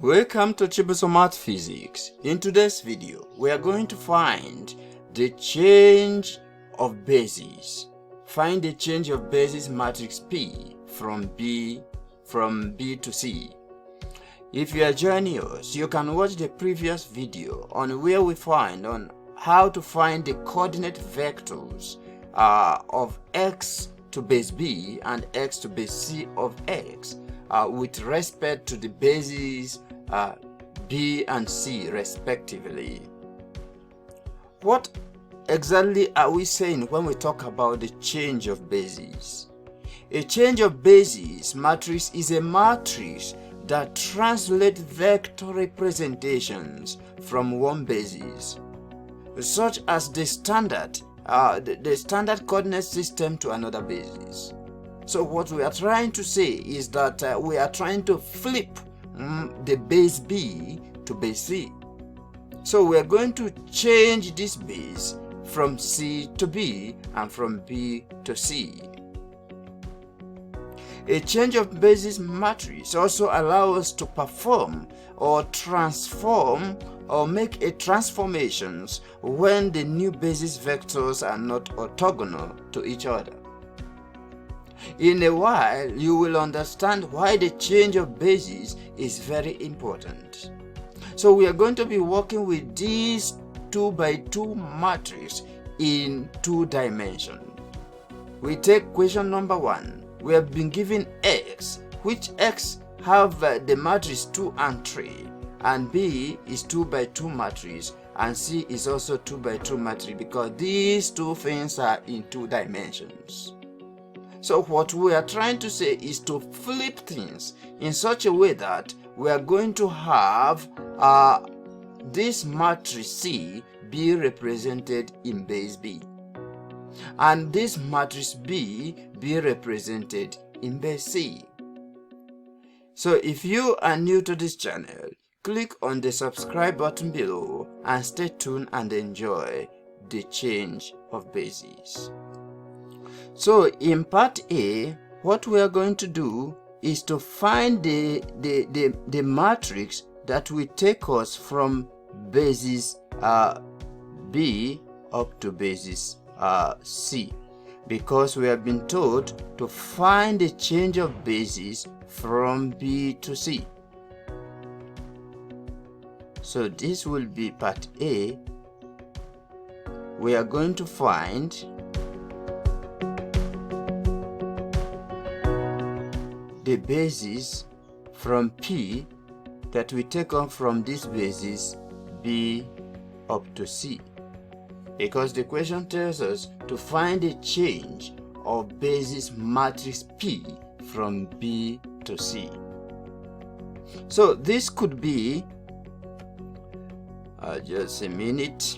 Welcome to Chibuzor Mathphysics. In today's video, we are going to find the change of basis. Find the change of basis matrix P from B to C. If you are joining us, you can watch the previous video on where we find on how to find the coordinate vectors of x to base B and x to base C of x with respect to the bases B and C respectively. What exactly are we saying when we talk about the change of basis? A change of basis matrix is a matrix that translates vector representations from one basis, such as the standard coordinate system, to another basis. So what we are trying to say is that we are trying to flip the base B to base C. So we are going to change this base from C to B and from B to C. A change of basis matrix also allows us to perform or transform or make a transformations when the new basis vectors are not orthogonal to each other. In a while, you will understand why the change of basis is very important. So we are going to be working with these 2 by 2 matrix in 2 dimensions. We take question number 1. We have been given x, which x have the matrix 2 and 3, and B is 2 by 2 matrix, and C is also 2 by 2 matrix, because these 2 things are in 2 dimensions. So what we are trying to say is to flip things in such a way that we are going to have this matrix C be represented in base B, and this matrix B be represented in base C. So if you are new to this channel, click on the subscribe button below and stay tuned and enjoy the change of basis. So in part A, what we are going to do is to find the matrix that will take us from basis B up to basis C, because we have been told to find the change of basis from B to C. So this will be part A. We are going to find the basis from P that we take on from this basis B up to C, because the question tells us to find a change of basis matrix P from B to C. So this could be just a minute.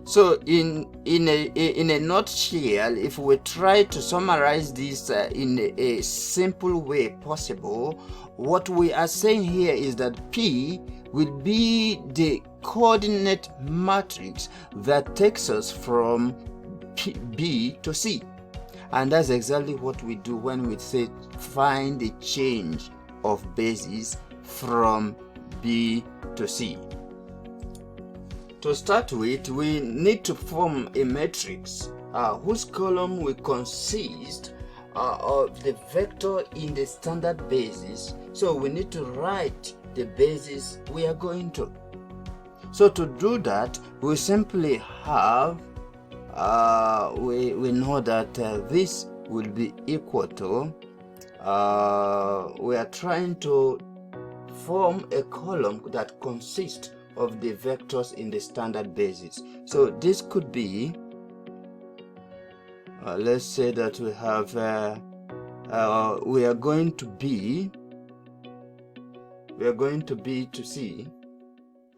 So in a nutshell, if we try to summarize this in a simple way possible, what we are saying here is that P will be the coordinate matrix that takes us from B to C, and that's exactly what we do when we say find the change of basis from B to C. To start with, we need to form a matrix whose column will consist of the vector in the standard basis. So we need to write the basis we are going to. So to do that, we simply have we know that this will be equal to we are trying to form a column that consists of the vectors in the standard basis. So this could be let's say that we have we are going to B to C,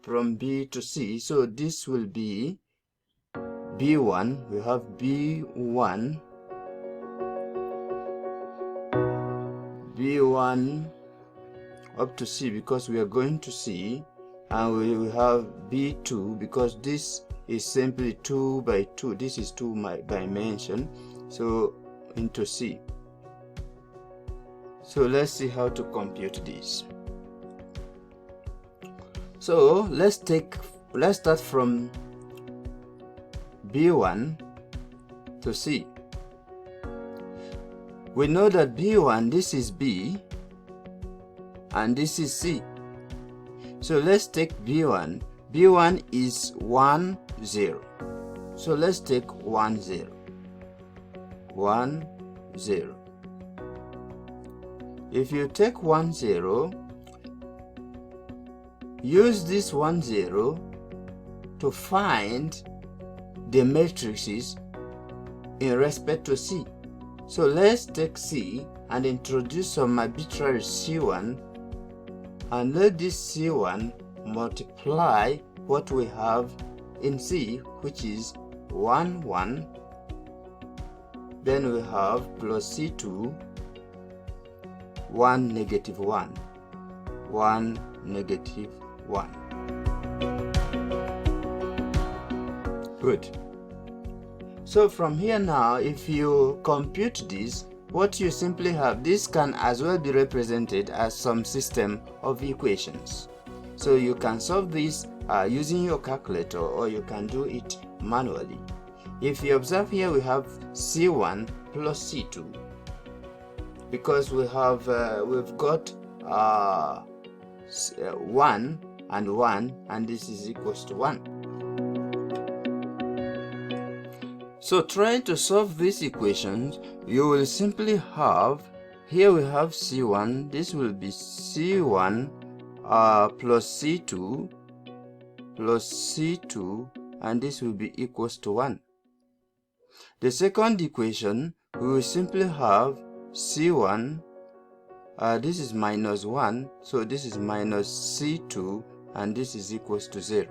from B to C. So this will be B1. We have B1 up to C, because we are going to C, and we will have B2 because this is simply 2 by 2. This is 2 dimension, so into C. So let's see how to compute this. So let's start from B1 to C. We know that B1, this is B, and this is C. So let's take B1. B1 is 1, 0. So let's take 1, 0. 1, 0. If you take 1, 0, use this 1, 0 to find the matrices in respect to C. So let's take C and introduce some arbitrary C1, and let this C1 multiply what we have in C, which is 1, 1. Then we have plus C2, 1, negative 1. 1, negative 1. Good. So from here now, if you compute this, what you simply have, this can as well be represented as some system of equations. So you can solve this using your calculator, or you can do it manually. If you observe here, we have C1 plus C2, because we have we've got 1 and 1, and this is equals to 1. So trying to solve these equations, you will simply have, here we have C1, this will be C1 plus C2 plus C2, and this will be equals to 1. The second equation, we will simply have C1, this is minus 1, so this is minus C2, and this is equals to 0.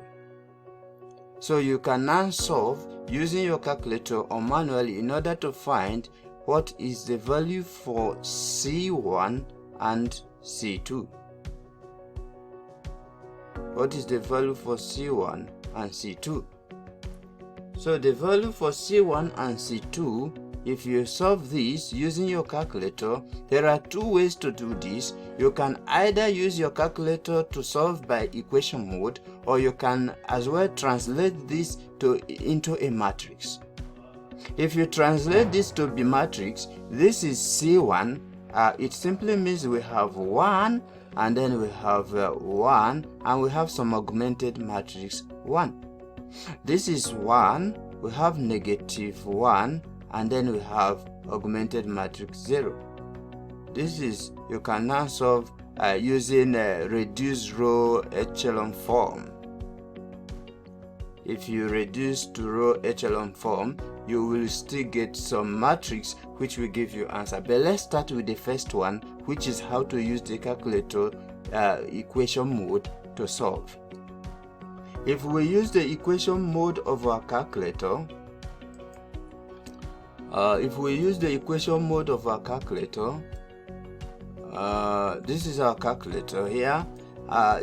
So you can now solve using your calculator or manually in order to find what is the value for C1 and C2. What is the value for C1 and C2? So the value for C1 and C2, if you solve this using your calculator, there are two ways to do this. You can either use your calculator to solve by equation mode, or you can as well translate this into a matrix. If you translate this to be matrix, this is C1. It simply means we have 1, and then we have 1, and we have some augmented matrix 1. This is 1, we have negative 1, and then we have augmented matrix 0. This is, you can now solve using a reduced row echelon form. If you reduce to row echelon form, you will still get some matrix which will give you answer. But let's start with the first one, which is how to use the calculator equation mode to solve. If we use the equation mode of our calculator, this is our calculator here.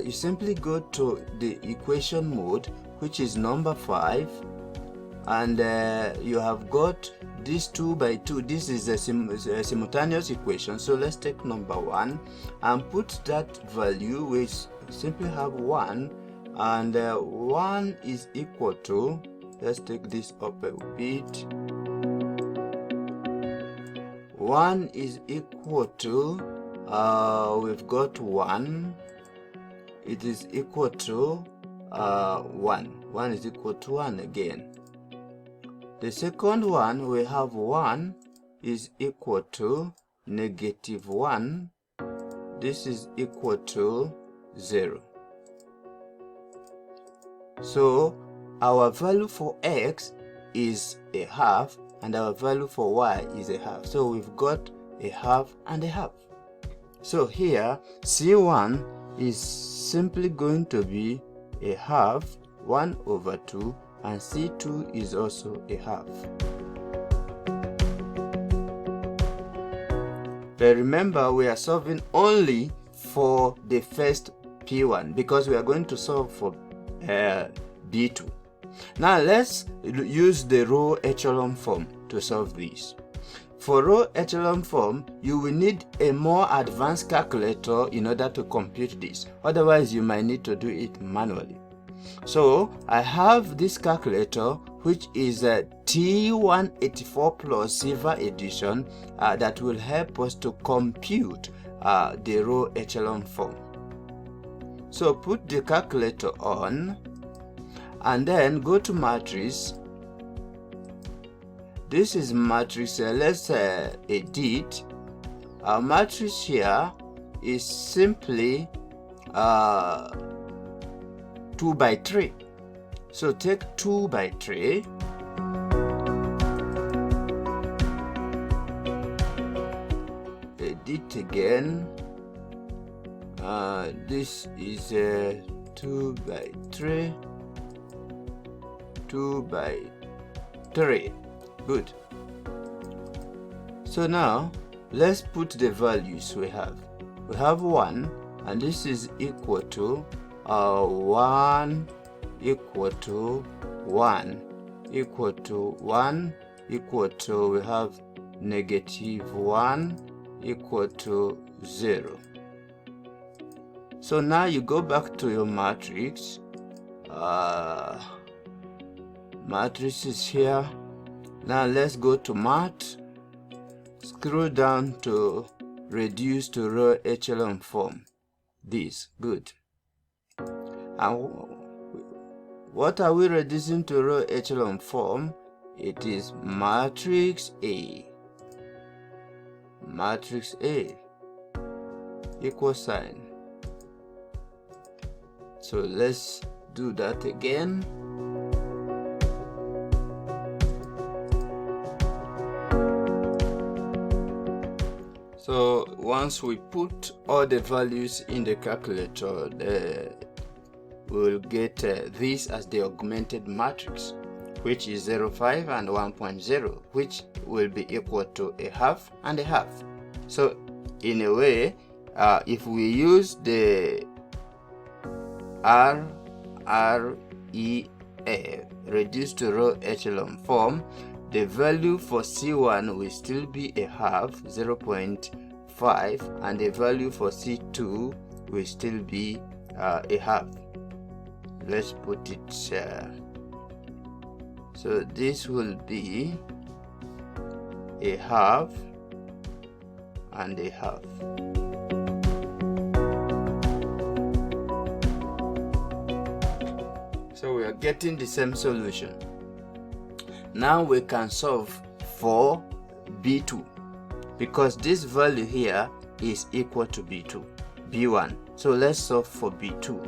You simply go to the equation mode, which is number 5, and you have got this 2 by 2. This is a simultaneous equation. So let's take number 1 and put that value. We simply have 1, and 1 is equal to, let's take this up a bit. 1 is equal to, we've got 1, it is equal to 1. 1 is equal to 1 again. The second one, we have 1 is equal to negative 1. This is equal to 0. So our value for x is a half, and our value for y is a half. So we've got a half and a half. So here C1 is simply going to be a half, 1 over 2, and C2 is also a half. But remember, we are solving only for the first P1 because we are going to solve for B2. Now let's use the row echelon form to solve this. For row echelon form, you will need a more advanced calculator in order to compute this. Otherwise, you might need to do it manually. So I have this calculator, which is a T184 Plus Silver Edition, that will help us to compute the row echelon form. So put the calculator on and then go to matrix. This is matrix. Let's edit. Our matrix here is simply 2 by 3. So take 2 by 3. Edit again. This is 2 by 3. 2 by 3. Good. So now let's put the values we have. We have 1, and this is equal to 1 equal to 1 equal to 1 equal to, we have -1 equal to 0. So now you go back to your matrix. Matrix is here. Now let's go to math. Scroll down to reduce to row echelon form. This, good. And what are we reducing to row echelon form? It is matrix A. Matrix A equal sign. So let's do that again. So once we put all the values in the calculator, we'll get this as the augmented matrix, which is 0.5 and 1.0, which will be equal to a half and a half. So in a way, if we use the RREF reduced to row echelon form, the value for C1 will still be a half, 0.5, and the value for C2 will still be a half. Let's put it so this will be a half and a half. So we are getting the same solution. Now we can solve for B2, because this value here is equal to B2, B1. So let's solve for B2.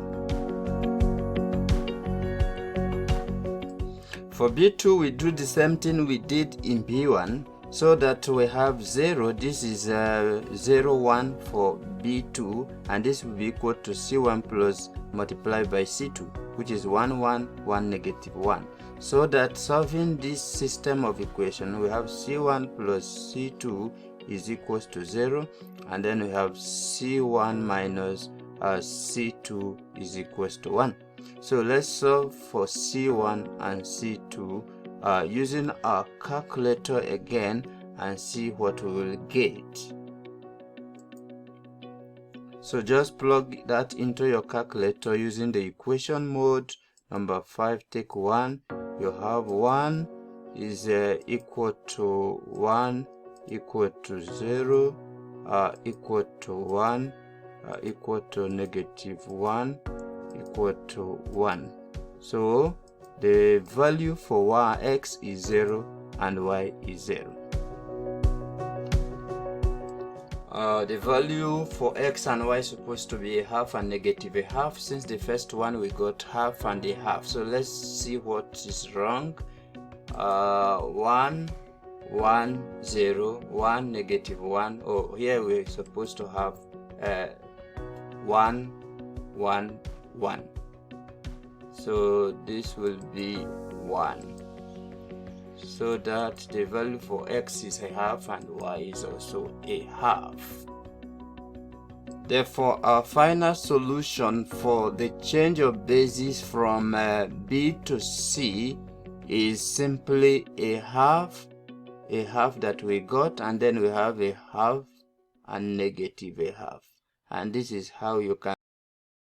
For B2, we do the same thing we did in B1, so that we have 0. This is 0, 1 for B2, and this will be equal to C1 plus multiplied by C2, which is 1, 1, 1, -1. So that solving this system of equation, we have C1 plus C2 is equals to 0, and then we have C1 minus C2 is equals to 1. So let's solve for C1 and C2 using our calculator again and see what we will get. So just plug that into your calculator using the equation mode. Number 5, take 1. You have 1 is equal to 1 equal to 0 equal to 1 equal to -1 equal to 1. So the value for x is 0 and y is 0. The value for x and y is supposed to be a half and -a half. Since the first one we got half and a half, so let's see what is wrong. 1 1 0 1 -1. Oh, here we're supposed to have 1 1 1. So this will be 1. So that the value for x is a half and y is also a half. Therefore, our final solution for the change of basis from B to C is simply a half a half that we got, and then we have a half and negative a half. And this is how you can